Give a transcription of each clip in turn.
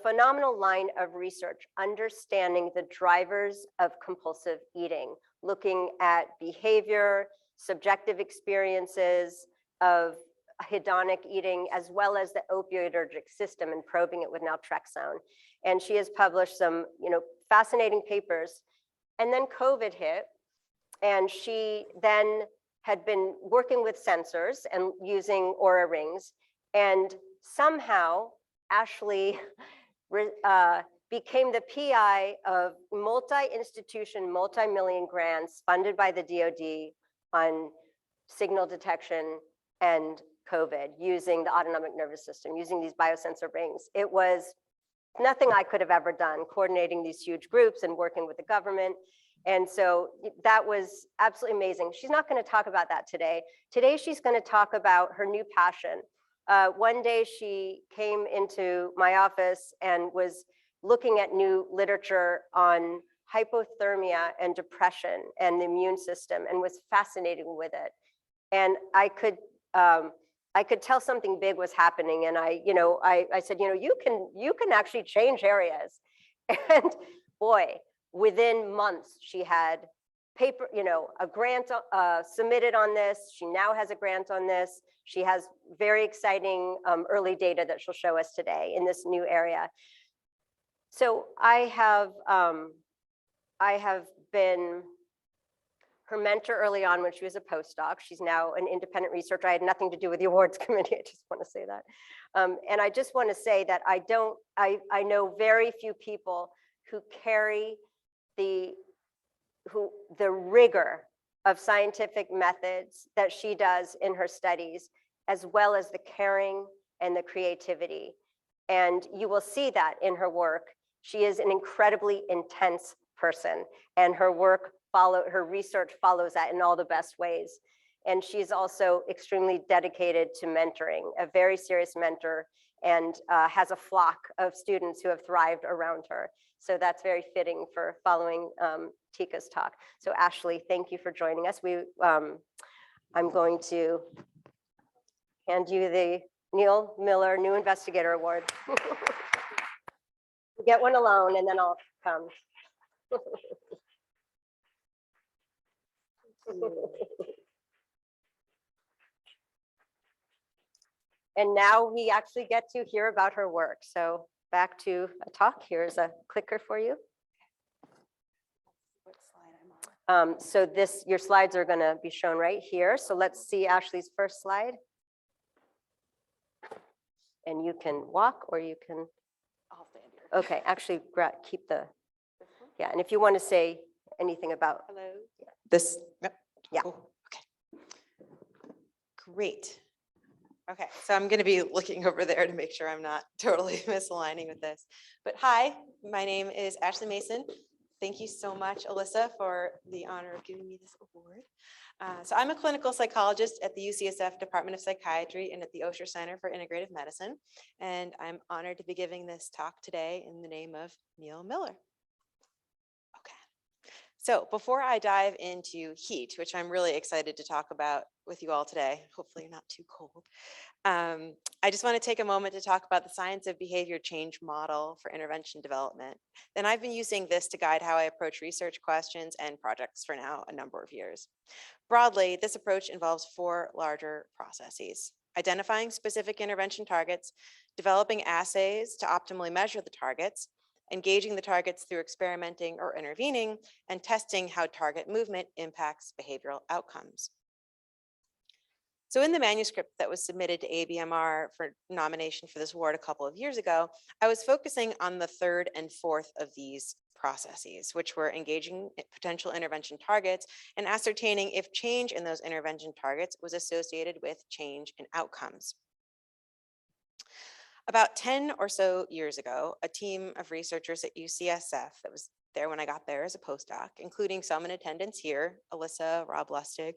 phenomenal line of research, understanding the drivers of compulsive eating, looking at behavior, subjective experiences of hedonic eating, as well as the opioidergic system, and probing it with naltrexone. And she has published some, fascinating papers. And then COVID hit, and she then had been working with sensors and using Oura rings, and somehow Ashley became the PI of multi-institution, multi-million grants funded by the DoD on signal detection and COVID, using the autonomic nervous system, using these biosensor rings. It was nothing I could have ever done, coordinating these huge groups and working with the government. And so that was absolutely amazing. She's not going to talk about that today. Today, she's going to talk about her new passion. One day she came into my office and was looking at new literature on hypothermia and depression and the immune system, and was fascinated with it. And I could tell something big was happening. And I said, you can actually change areas. And boy, within months, she had paper, a grant submitted on this. She now has a grant on this. She has very exciting early data that she'll show us today in this new area. So I have been her mentor early on when she was a postdoc. She's now an independent researcher. I had nothing to do with the awards committee. I just want to say that. And I just want to say that I know very few people who carry the rigor of scientific methods that she does in her studies, as well as the caring and the creativity. And you will see that in her work. She is an incredibly intense person, and her research follows that in all the best ways. And she's also extremely dedicated to mentoring, a very serious mentor, and has a flock of students who have thrived around her. So that's very fitting for following Tika's talk. So Ashley, thank you for joining us. I'm going to hand you the Neal Miller New Investigator Award. Get one alone, and then I'll come. And now we actually get to hear about her work. So back to a talk. Here's a clicker for you. What slide I'm on? So your slides are going to be shown right here. So let's see Ashley's first slide. And you can walk, or you can. I'll stand here. Okay, actually keep the, yeah. And if you want to say anything about. Hello. Yeah. This. Yep. Yeah. Oh, okay. Great. Okay, so I'm going to be looking over there to make sure I'm not totally misaligning with this. But hi, my name is Ashley Mason. Thank you so much, Alyssa, for the honor of giving me this award. So I'm a clinical psychologist at the UCSF Department of Psychiatry and at the Osher Center for Integrative Medicine. And I'm honored to be giving this talk today in the name of Neal Miller. So before I dive into heat, which I'm really excited to talk about with you all today, hopefully you're not too cold, I just want to take a moment to talk about the science of behavior change model for intervention development. And I've been using this to guide how I approach research questions and projects for now a number of years. Broadly, this approach involves 4 larger processes: identifying specific intervention targets, developing assays to optimally measure the targets, engaging the targets through experimenting or intervening, and testing how target movement impacts behavioral outcomes. So in the manuscript that was submitted to ABMR for nomination for this award a couple of years ago, I was focusing on the 3rd and 4th of these processes, which were engaging potential intervention targets and ascertaining if change in those intervention targets was associated with change in outcomes. About 10 or so years ago, a team of researchers at UCSF that was there when I got there as a postdoc, including some in attendance here, Alyssa, Rob Lustig,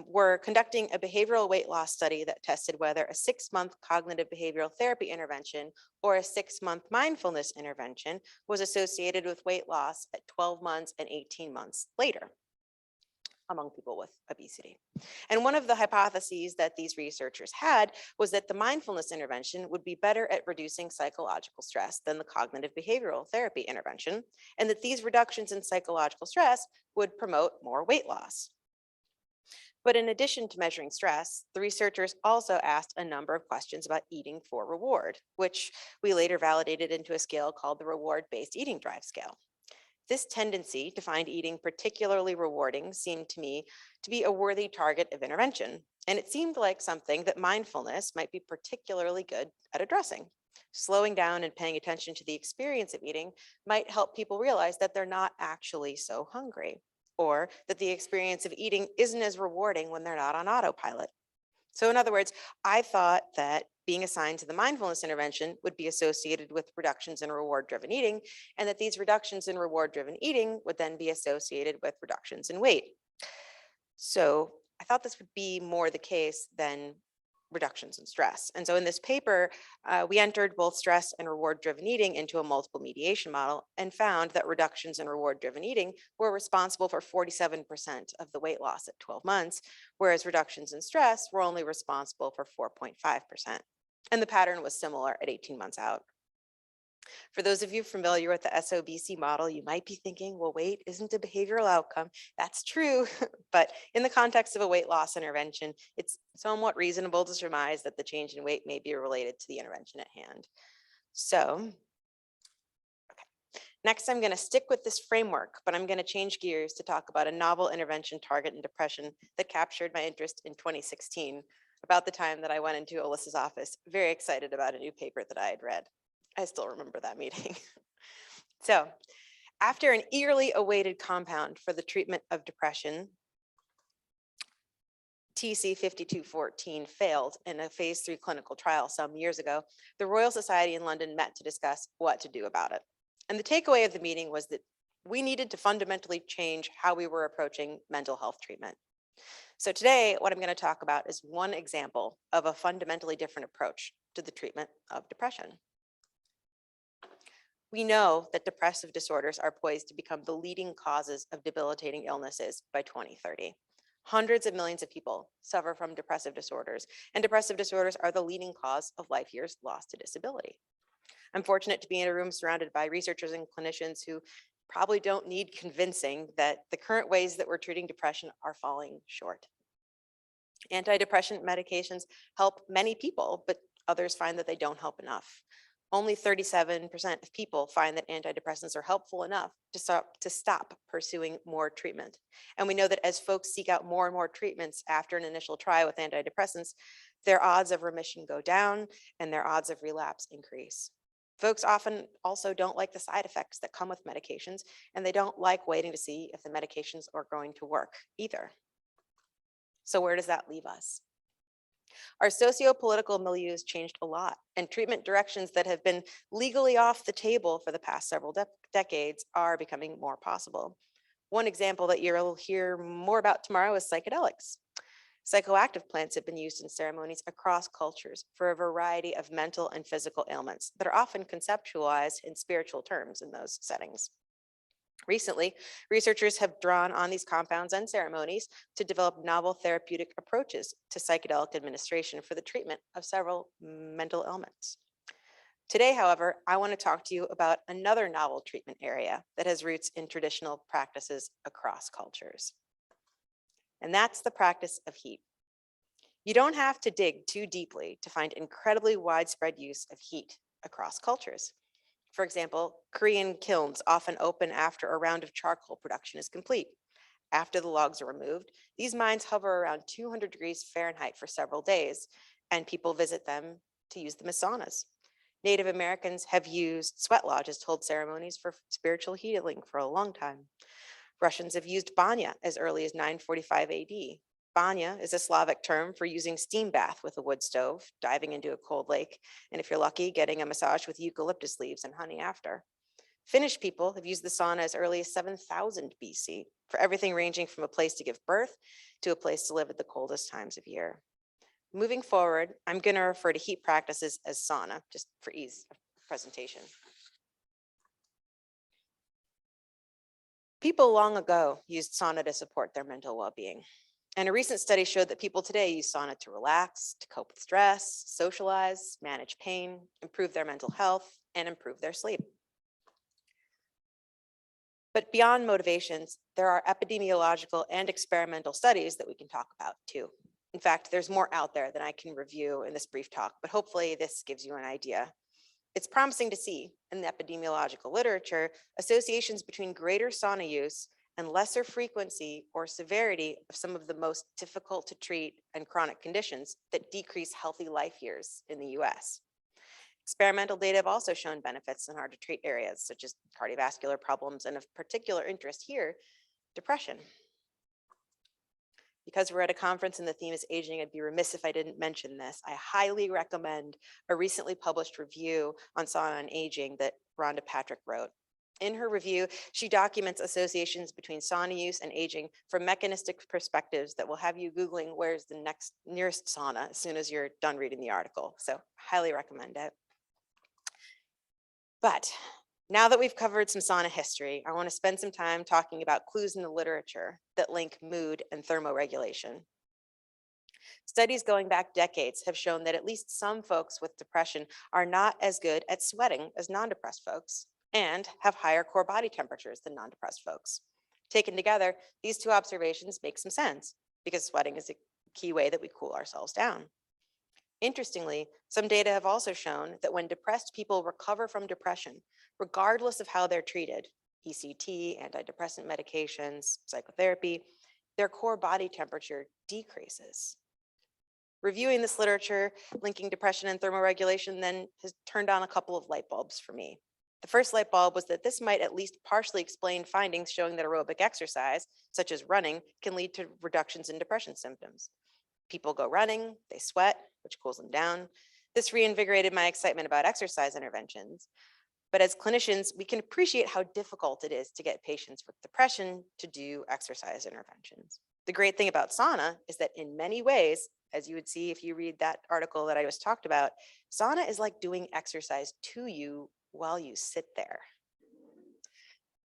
were conducting a behavioral weight loss study that tested whether a 6-month cognitive behavioral therapy intervention or a 6-month mindfulness intervention was associated with weight loss at 12 months and 18 months later. among people with obesity. And one of the hypotheses that these researchers had was that the mindfulness intervention would be better at reducing psychological stress than the cognitive behavioral therapy intervention, and that these reductions in psychological stress would promote more weight loss. But in addition to measuring stress, the researchers also asked a number of questions about eating for reward, which we later validated into a scale called the reward-based eating drive scale. This tendency to find eating particularly rewarding seemed to me to be a worthy target of intervention, and it seemed like something that mindfulness might be particularly good at addressing. Slowing down and paying attention to the experience of eating might help people realize that they're not actually so hungry, or that the experience of eating isn't as rewarding when they're not on autopilot. So in other words, I thought that being assigned to the mindfulness intervention would be associated with reductions in reward-driven eating, and that these reductions in reward-driven eating would then be associated with reductions in weight. So I thought this would be more the case than reductions in stress. And so in this paper, we entered both stress and reward-driven eating into a multiple mediation model and found that reductions in reward-driven eating were responsible for 47% of the weight loss at 12 months, whereas reductions in stress were only responsible for 4.5%. And the pattern was similar at 18 months out. For those of you familiar with the SOBC model, you might be thinking, well, weight isn't a behavioral outcome. That's true, but in the context of a weight loss intervention, it's somewhat reasonable to surmise that the change in weight may be related to the intervention at hand. So, next I'm going to stick with this framework, but I'm going to change gears to talk about a novel intervention target in depression that captured my interest in 2016, about the time that I went into Alyssa's office, very excited about a new paper that I had read. I still remember that meeting. So, after an eagerly awaited compound for the treatment of depression, TC5214 failed in a phase 3 clinical trial some years ago, the Royal Society in London met to discuss what to do about it. And the takeaway of the meeting was that we needed to fundamentally change how we were approaching mental health treatment. So today, what I'm going to talk about is one example of a fundamentally different approach to the treatment of depression. We know that depressive disorders are poised to become the leading causes of debilitating illnesses by 2030. Hundreds of millions of people suffer from depressive disorders, and depressive disorders are the leading cause of life years lost to disability. I'm fortunate to be in a room surrounded by researchers and clinicians who probably don't need convincing that the current ways that we're treating depression are falling short. Antidepressant medications help many people, but others find that they don't help enough. Only 37% of people find that antidepressants are helpful enough to stop pursuing more treatment. And we know that as folks seek out more and more treatments after an initial try with antidepressants, their odds of remission go down and their odds of relapse increase. Folks often also don't like the side effects that come with medications, and they don't like waiting to see if the medications are going to work either. So where does that leave us? Our socio-political milieu has changed a lot, and treatment directions that have been legally off the table for the past several decades are becoming more possible. One example that you'll hear more about tomorrow is psychedelics. Psychoactive plants have been used in ceremonies across cultures for a variety of mental and physical ailments that are often conceptualized in spiritual terms in those settings. Recently, researchers have drawn on these compounds and ceremonies to develop novel therapeutic approaches to psychedelic administration for the treatment of several mental ailments. Today, however, I want to talk to you about another novel treatment area that has roots in traditional practices across cultures. And that's the practice of heat. You don't have to dig too deeply to find incredibly widespread use of heat across cultures. For example, Korean kilns often open after a round of charcoal production is complete. After the logs are removed, these mines hover around 200 degrees Fahrenheit for several days, and people visit them to use them as saunas. Native Americans have used sweat lodges to hold ceremonies for spiritual healing for a long time. Russians have used banya as early as 945 AD. Banya is a Slavic term for using steam bath with a wood stove, diving into a cold lake, and if you're lucky, getting a massage with eucalyptus leaves and honey after. Finnish people have used the sauna as early as 7000 BC for everything ranging from a place to give birth to a place to live at the coldest times of year. Moving forward, I'm going to refer to heat practices as sauna, just for ease of presentation. People long ago used sauna to support their mental well-being. And a recent study showed that people today use sauna to relax, to cope with stress, socialize, manage pain, improve their mental health, and improve their sleep. But beyond motivations, there are epidemiological and experimental studies that we can talk about too. In fact, there's more out there than I can review in this brief talk, but hopefully this gives you an idea. It's promising to see in the epidemiological literature associations between greater sauna use and lesser frequency or severity of some of the most difficult to treat and chronic conditions that decrease healthy life years in the US. Experimental data have also shown benefits in hard to treat areas such as cardiovascular problems and of particular interest here, depression. Because we're at a conference and the theme is aging, I'd be remiss if I didn't mention this. I highly recommend a recently published review on sauna and aging that Rhonda Patrick wrote. In her review, she documents associations between sauna use and aging from mechanistic perspectives that will have you Googling where's the nearest sauna as soon as you're done reading the article. So highly recommend it. But now that we've covered some sauna history, I want to spend some time talking about clues in the literature that link mood and thermoregulation. Studies going back decades have shown that at least some folks with depression are not as good at sweating as non-depressed folks and have higher core body temperatures than non-depressed folks. Taken together, these two observations make some sense because sweating is a key way that we cool ourselves down. Interestingly, some data have also shown that when depressed people recover from depression, regardless of how they're treated, ECT, antidepressant medications, psychotherapy, their core body temperature decreases. Reviewing this literature linking depression and thermoregulation then has turned on a couple of light bulbs for me. The first light bulb was that this might at least partially explain findings showing that aerobic exercise, such as running, can lead to reductions in depression symptoms. People go running, they sweat, which cools them down. This reinvigorated my excitement about exercise interventions. But as clinicians, we can appreciate how difficult it is to get patients with depression to do exercise interventions. The great thing about sauna is that in many ways, as you would see if you read that article that I just talked about, sauna is like doing exercise to you while you sit there.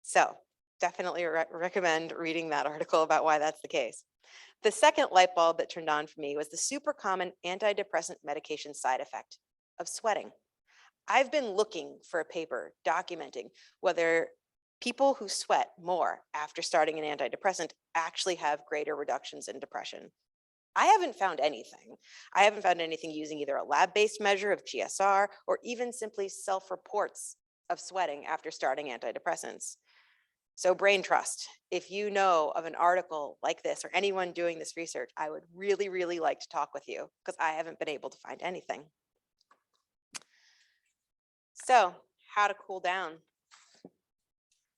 So definitely recommend reading that article about why that's the case. The second light bulb that turned on for me was the super common antidepressant medication side effect of sweating. I've been looking for a paper documenting whether people who sweat more after starting an antidepressant actually have greater reductions in depression. I haven't found anything. I haven't found anything using either a lab-based measure of GSR or even simply self-reports of sweating after starting antidepressants. So brain trust, if you know of an article like this or anyone doing this research, I would really, really like to talk with you because I haven't been able to find anything. So how to cool down?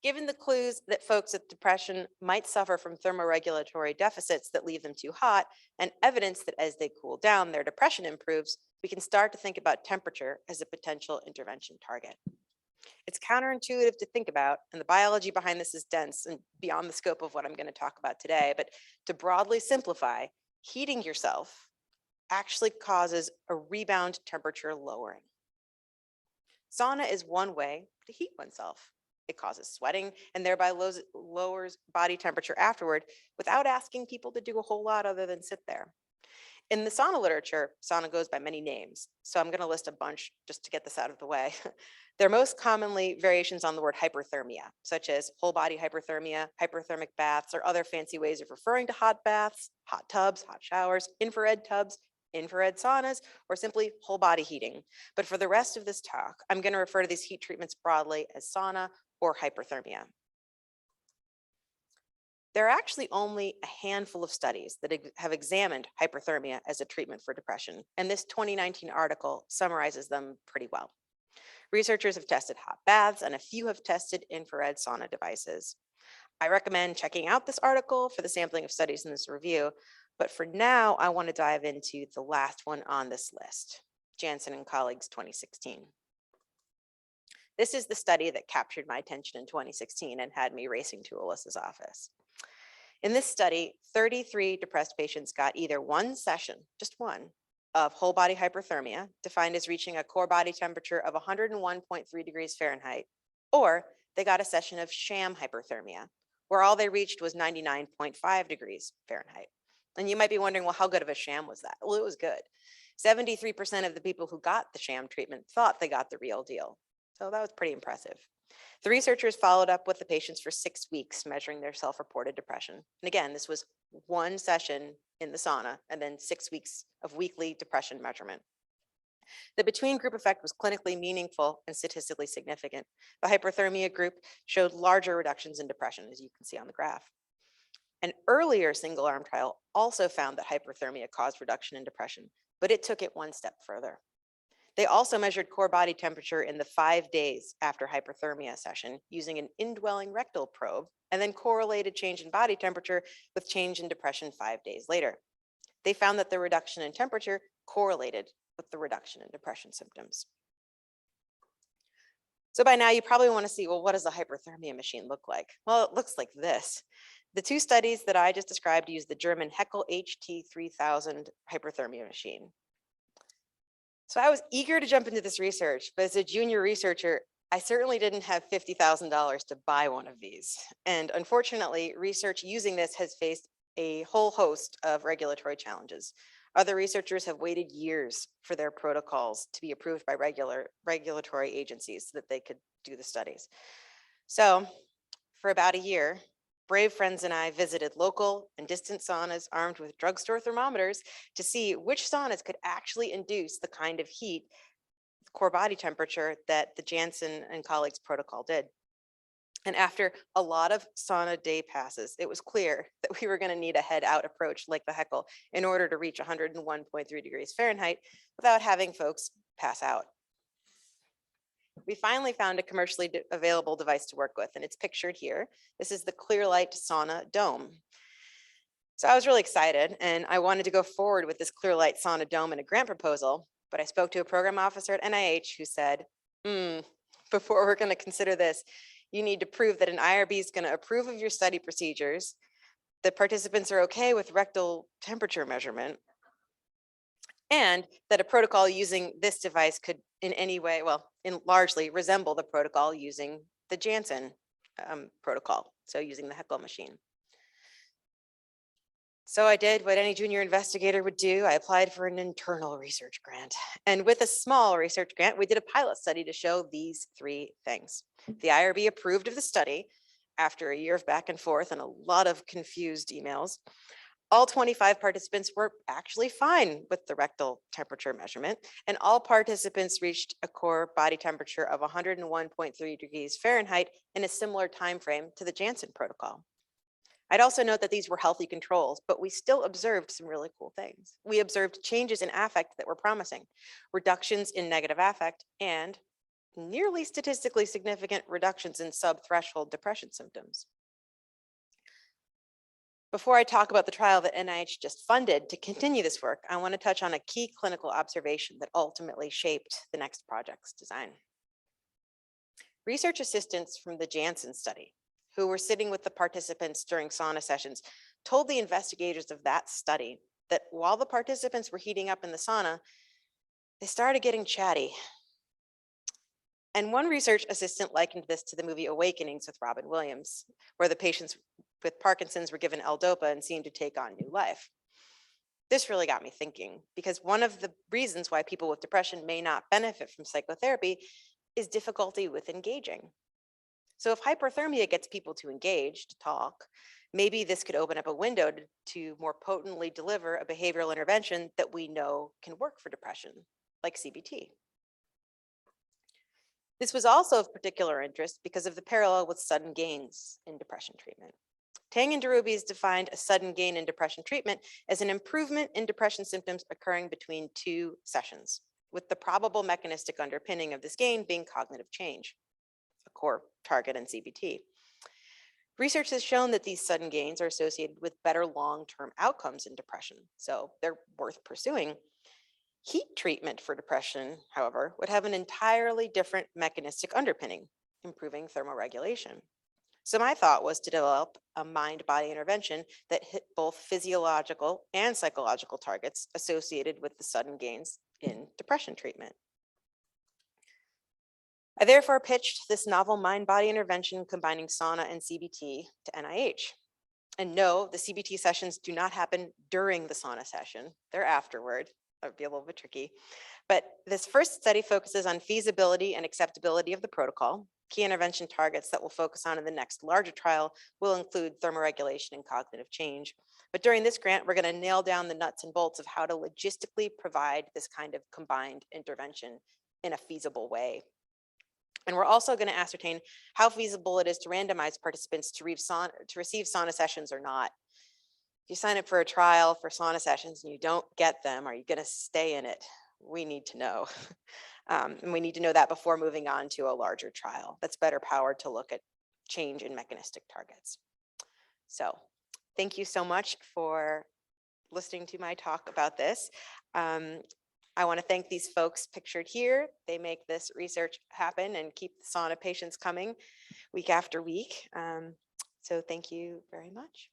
Given the clues that folks with depression might suffer from thermoregulatory deficits that leave them too hot, and evidence that as they cool down, their depression improves, we can start to think about temperature as a potential intervention target. It's counterintuitive to think about, and the biology behind this is dense and beyond the scope of what I'm going to talk about today, but to broadly simplify, heating yourself actually causes a rebound temperature lowering. Sauna is one way to heat oneself. It causes sweating and thereby lowers body temperature afterward without asking people to do a whole lot other than sit there. In the sauna literature, sauna goes by many names, so I'm going to list a bunch just to get this out of the way. They're most commonly variations on the word hyperthermia, such as whole body hyperthermia, hyperthermic baths, or other fancy ways of referring to hot baths, hot tubs, hot showers, infrared tubs, infrared saunas, or simply whole body heating. But for the rest of this talk, I'm going to refer to these heat treatments broadly as sauna or hyperthermia. There are actually only a handful of studies that have examined hyperthermia as a treatment for depression, and this 2019 article summarizes them pretty well. Researchers have tested hot baths, and a few have tested infrared sauna devices. I recommend checking out this article for the sampling of studies in this review, but for now, I want to dive into the last one on this list, Jansen and colleagues 2016. This is the study that captured my attention in 2016 and had me racing to Alyssa's office. In this study, 33 depressed patients got either one session, just one, of whole body hyperthermia, defined as reaching a core body temperature of 101.3 degrees Fahrenheit, or they got a session of sham hyperthermia, where all they reached was 99.5 degrees Fahrenheit. And you might be wondering, well, how good of a sham was that? Well, it was good. 73% of the people who got the sham treatment thought they got the real deal. So that was pretty impressive. The researchers followed up with the patients for 6 weeks, measuring their self-reported depression. And again, this was one session in the sauna and then 6 weeks of weekly depression measurement. The between group effect was clinically meaningful and statistically significant. The hyperthermia group showed larger reductions in depression, as you can see on the graph. An earlier single arm trial also found that hyperthermia caused reduction in depression, but it took it one step further. They also measured core body temperature in the 5 days after hyperthermia session using an indwelling rectal probe, and then correlated change in body temperature with change in depression 5 days later. They found that the reduction in temperature correlated with the reduction in depression symptoms. So by now you probably want to see, well, what does a hyperthermia machine look like? Well, it looks like this. The two studies that I just described use the German Heckel HT3000 hyperthermia machine. So I was eager to jump into this research, but as a junior researcher, I certainly didn't have $50,000 to buy one of these. And unfortunately, research using this has faced a whole host of regulatory challenges. Other researchers have waited years for their protocols to be approved by regulatory agencies so that they could do the studies. So for about a year, brave friends and I visited local and distant saunas armed with drugstore thermometers to see which saunas could actually induce the kind of heat, core body temperature, that the Janssen and colleagues protocol did. And after a lot of sauna day passes, it was clear that we were going to need a head out approach like the Heckel in order to reach 101.3 degrees Fahrenheit without having folks pass out. We finally found a commercially available device to work with, and it's pictured here. This is the Clearlight Sauna Dome. So I was really excited, and I wanted to go forward with this Clearlight Sauna Dome in a grant proposal, but I spoke to a program officer at NIH who said, before we're going to consider this, you need to prove that an IRB is going to approve of your study procedures, that participants are okay with rectal temperature measurement, and that a protocol using this device could in any way, largely resemble the protocol using the Janssen protocol, so using the Heckel machine. So I did what any junior investigator would do. I applied for an internal research grant. And with a small research grant, we did a pilot study to show these 3 things. The IRB approved of the study after a year of back and forth and a lot of confused emails. All 25 participants were actually fine with the rectal temperature measurement, and all participants reached a core body temperature of 101.3 degrees Fahrenheit in a similar time frame to the Janssen protocol. I'd also note that these were healthy controls, but we still observed some really cool things. We observed changes in affect that were promising, reductions in negative affect, and nearly statistically significant reductions in sub-threshold depression symptoms. Before I talk about the trial that NIH just funded to continue this work, I want to touch on a key clinical observation that ultimately shaped the next project's design. Research assistants from the Janssen study, who were sitting with the participants during sauna sessions, told the investigators of that study that while the participants were heating up in the sauna, they started getting chatty. And one research assistant likened this to the movie Awakenings with Robin Williams, where the patients with Parkinson's were given L-DOPA and seemed to take on new life. This really got me thinking, because one of the reasons why people with depression may not benefit from psychotherapy is difficulty with engaging. So if hyperthermia gets people to engage, to talk, maybe this could open up a window to more potently deliver a behavioral intervention that we know can work for depression, like CBT. This was also of particular interest because of the parallel with sudden gains in depression treatment. Tang and Derubies defined a sudden gain in depression treatment as an improvement in depression symptoms occurring between 2 sessions, with the probable mechanistic underpinning of this gain being cognitive change, a core target in CBT. Research has shown that these sudden gains are associated with better long-term outcomes in depression, so they're worth pursuing. Heat treatment for depression, however, would have an entirely different mechanistic underpinning, improving thermoregulation. So my thought was to develop a mind-body intervention that hit both physiological and psychological targets associated with the sudden gains in depression treatment. I therefore pitched this novel mind-body intervention combining sauna and CBT to NIH. And no, the CBT sessions do not happen during the sauna session. They're afterward. That would be a little bit tricky. But this first study focuses on feasibility and acceptability of the protocol. Key intervention targets that we'll focus on in the next larger trial will include thermoregulation and cognitive change. But during this grant, we're going to nail down the nuts and bolts of how to logistically provide this kind of combined intervention in a feasible way. And we're also going to ascertain how feasible it is to randomize participants to receive sauna sessions or not. If you sign up for a trial for sauna sessions and you don't get them, are you going to stay in it? We need to know. And we need to know that before moving on to a larger trial that's better powered to look at change in mechanistic targets. So thank you so much for listening to my talk about this. I want to thank these folks pictured here. They make this research happen and keep the sauna patients coming week after week. So thank you very much.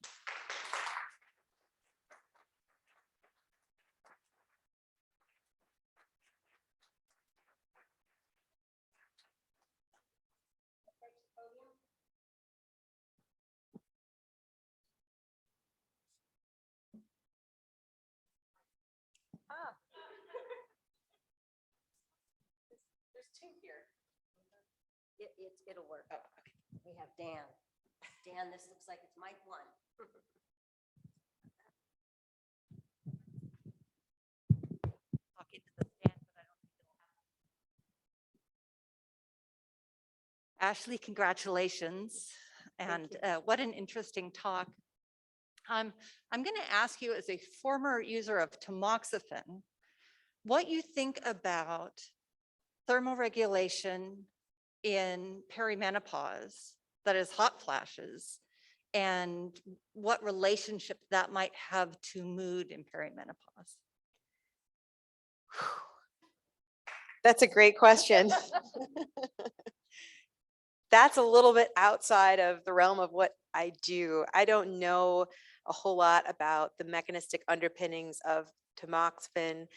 There's two here. It'll work. Oh, okay. We have Dan. Dan, this looks like it's mic 1. Talk into the stand, but I don't think it'll happen. Ashley, congratulations. And what an interesting talk. I'm going to ask you, as a former user of tamoxifen, what you think about thermoregulation in perimenopause, that is hot flashes, and what relationship that might have to mood in perimenopause. That's a great question. That's a little bit outside of the realm of what I do. I don't know a whole lot about the mechanistic underpinnings of tamoxifen.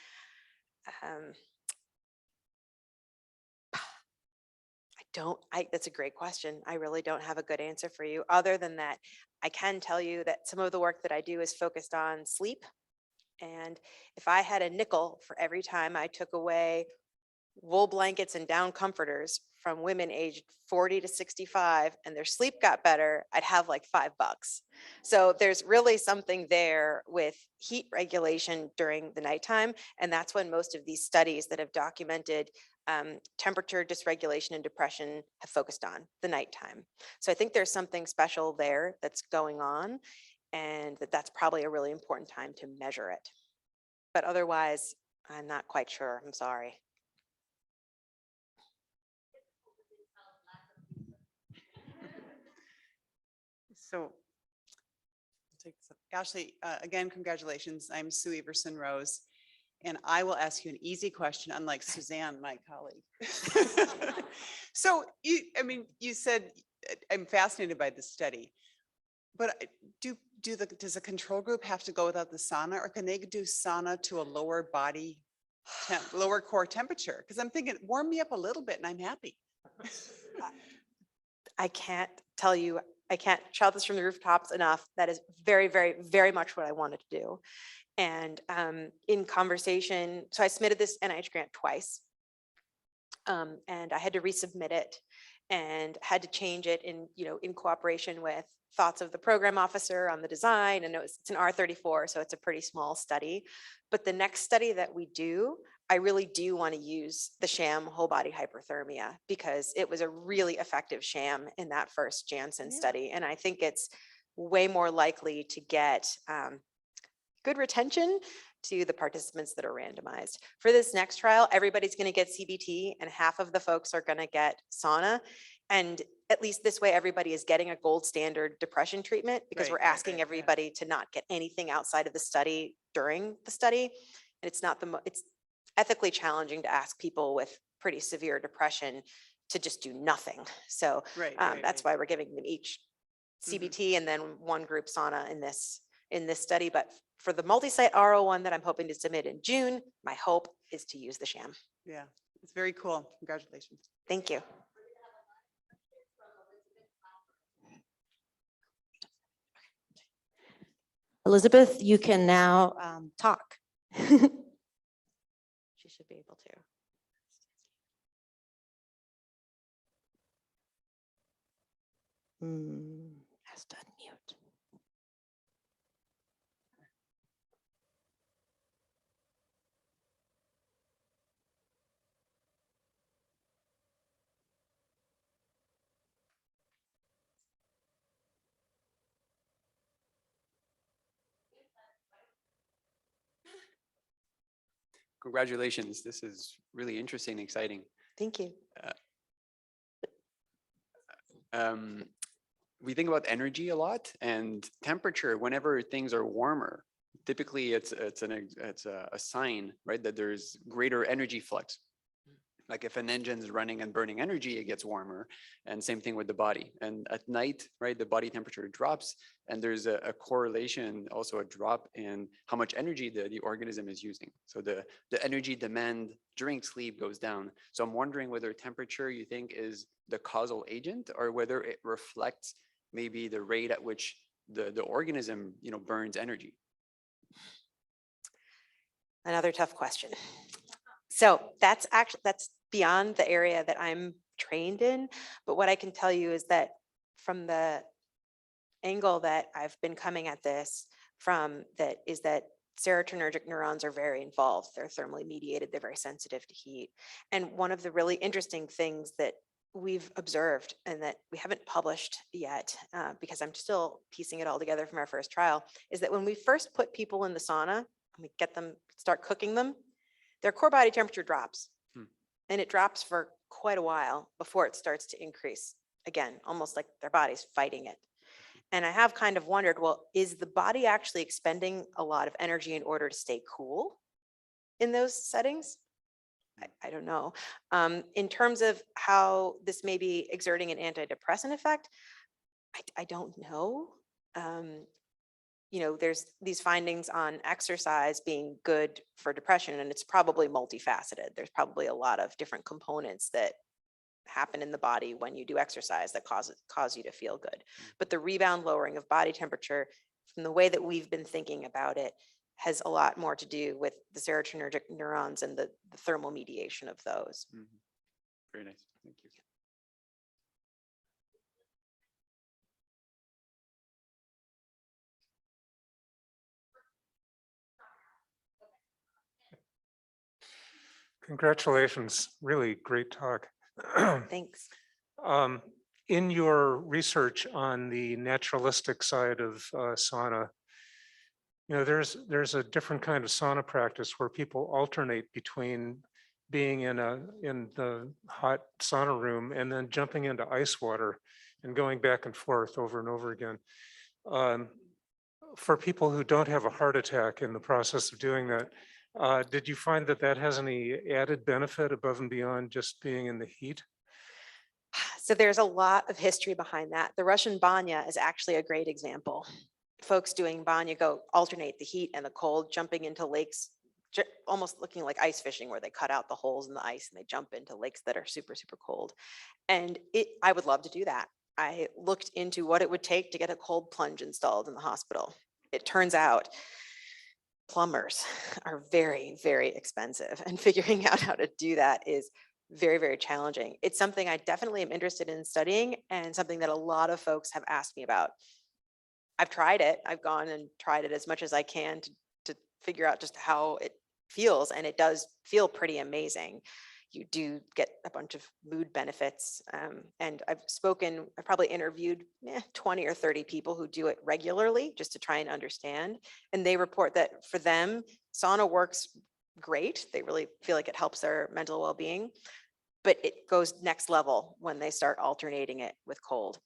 That's a great question. I really don't have a good answer for you. Other than that, I can tell you that some of the work that I do is focused on sleep. And if I had a nickel for every time I took away wool blankets and down comforters from women aged 40 to 65 and their sleep got better, I'd have like $5. So there's really something there with heat regulation during the nighttime. And that's when most of these studies that have documented temperature dysregulation and depression have focused on the nighttime. So I think there's something special there that's going on, and that's probably a really important time to measure it. But otherwise, I'm not quite sure. I'm sorry. So, I'll take this up. Ashley, again, congratulations. I'm Sue Everson Rose, and I will ask you an easy question, unlike Suzanne, my colleague. So, you said, I'm fascinated by this study, but does the control group have to go without the sauna, or can they do sauna to a lower body, lower core temperature? Because I'm thinking, warm me up a little bit and I'm happy. I can't tell you, I can't shout this from the rooftops enough. That is very, very, very much what I wanted to do. And in conversation, so I submitted this NIH grant twice, and I had to resubmit it and had to change it in cooperation with thoughts of the program officer on the design. And it's an R34, so it's a pretty small study. But the next study that we do, I really do want to use the sham whole body hyperthermia, because it was a really effective sham in that first Janssen study. And I think it's way more likely to get good retention to the participants that are randomized. For this next trial, everybody's going to get CBT and half of the folks are going to get sauna. And at least this way, everybody is getting a gold standard depression treatment, because we're asking everybody to not get anything outside of the study during the study. And it's not it's ethically challenging to ask people with pretty severe depression to just do nothing. So that's why we're giving them each CBT and then one group sauna in this study. But for the multi-site R01 that I'm hoping to submit in June, my hope is to use the sham. Yeah, it's very cool. Congratulations. Thank you. Elizabeth, you can now talk. She should be able to. Has to unmute. Congratulations. This is really interesting, and exciting. Thank you. We think about energy a lot and temperature whenever things are warmer. Typically, it's a sign, right, that there's greater energy flux. Like if an engine's running and burning energy, it gets warmer, and same thing with the body. And at night, right, the body temperature drops, and there's a correlation, also a drop in how much energy the organism is using. So the energy demand during sleep goes down. So I'm wondering whether temperature you think is the causal agent, or whether it reflects maybe the rate at which the organism, burns energy. Another tough question. So that's beyond the area that I'm trained in. But what I can tell you is that from the angle that I've been coming at this from, that is that serotonergic neurons are very involved. They're thermally mediated. They're very sensitive to heat. And one of the really interesting things that we've observed and that we haven't published yet, because I'm still piecing it all together from our first trial, is that when we first put people in the sauna and we get them, start cooking them, their core body temperature drops. And it drops for quite a while before it starts to increase again, almost like their body's fighting it. And I have kind of wondered, well, is the body actually expending a lot of energy in order to stay cool in those settings? I don't know. In terms of how this may be exerting an antidepressant effect, I don't know. There's these findings on exercise being good for depression, and it's probably multifaceted. There's probably a lot of different components that happen in the body when you do exercise that cause you to feel good. But the rebound lowering of body temperature, from the way that we've been thinking about it, has a lot more to do with the serotonergic neurons and the thermal mediation of those. Very nice. Thank you. Congratulations, really great talk. Thanks. In your research on the naturalistic side of sauna, there's a different kind of sauna practice where people alternate between being in the hot sauna room and then jumping into ice water and going back and forth over and over again. For people who don't have a heart attack in the process of doing that, did you find that has any added benefit above and beyond just being in the heat? So there's a lot of history behind that. The Russian banya is actually a great example. Folks doing banya go alternate the heat and the cold, jumping into lakes, almost looking like ice fishing, where they cut out the holes in the ice and they jump into lakes that are super, super cold. And I would love to do that. I looked into what it would take to get a cold plunge installed in the hospital. It turns out plumbers are very, very expensive, and figuring out how to do that is very, very challenging. It's something I definitely am interested in studying, and something that a lot of folks have asked me about. I've tried it. I've gone and tried it as much as I can to figure out just how it feels, and it does feel pretty amazing. You do get a bunch of mood benefits. And I've probably interviewed 20 or 30 people who do it regularly just to try and understand. And they report that for them, sauna works great. They really feel like it helps their mental well-being, but it goes next level when they start alternating it with cold.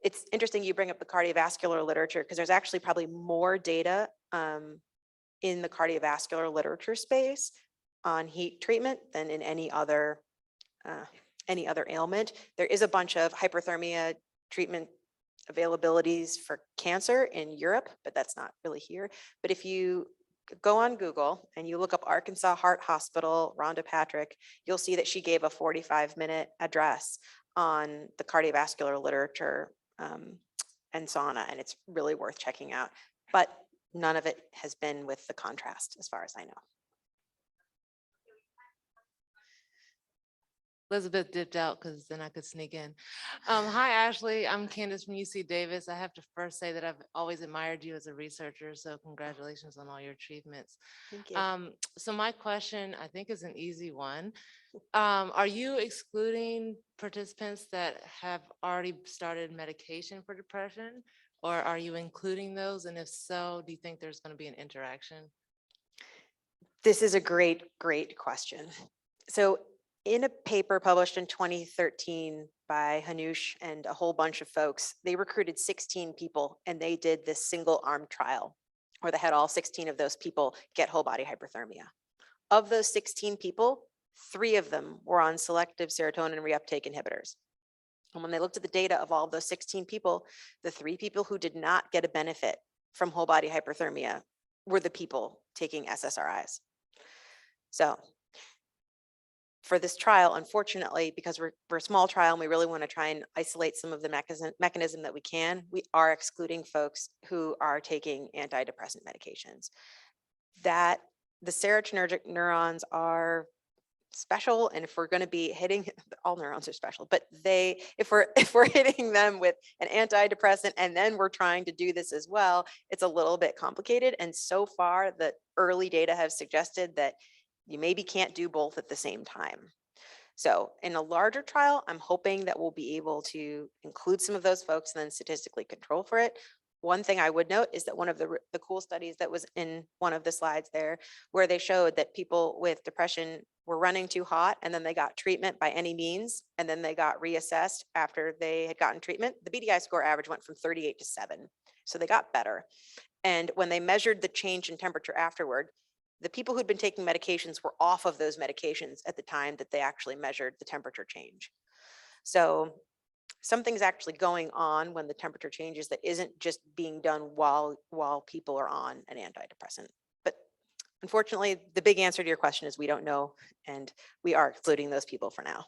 It's interesting you bring up the cardiovascular literature, because there's actually probably more data in the cardiovascular literature space on heat treatment than in any other ailment. There is a bunch of hyperthermia treatment availabilities for cancer in Europe, but that's not really here. But if you go on Google and you look up Arkansas Heart Hospital, Rhonda Patrick, you'll see that she gave a 45-minute address on the cardiovascular literature and sauna, and it's really worth checking out. But none of it has been with the contrast, as far as I know. Elizabeth dipped out because then I could sneak in. Hi, Ashley. I'm Candace from UC Davis. I have to first say that I've always admired you as a researcher, so congratulations on all your achievements. Thank you. So my question, I think, is an easy one. Are you excluding participants that have already started medication for depression, or are you including those? And if so, do you think there's going to be an interaction? This is a great, great question. So in a paper published in 2013 by Hanush and a whole bunch of folks, they recruited 16 people and they did this single arm trial where they had all 16 of those people get whole body hyperthermia. Of those 16 people, 3 of them were on selective serotonin reuptake inhibitors. And when they looked at the data of all of those 16 people, the 3 people who did not get a benefit from whole body hyperthermia were the people taking SSRIs. So for this trial, unfortunately, because we're a small trial and we really want to try and isolate some of the mechanism that we can, we are excluding folks who are taking antidepressant medications. That the serotonergic neurons are special, and if we're going to be hitting, all neurons are special, but if we're hitting them with an antidepressant and then we're trying to do this as well, it's a little bit complicated. And so far, the early data have suggested that you maybe can't do both at the same time. So in a larger trial, I'm hoping that we'll be able to include some of those folks and then statistically control for it. One thing I would note is that one of the cool studies that was in one of the slides there, where they showed that people with depression were running too hot and then they got treatment by any means, and then they got reassessed after they had gotten treatment. The BDI score average went from 38 to 7. So they got better. And when they measured the change in temperature afterward, the people who'd been taking medications were off of those medications at the time that they actually measured the temperature change. So something's actually going on when the temperature changes that isn't just being done while people are on an antidepressant. But unfortunately, the big answer to your question is we don't know, and we are excluding those people for now.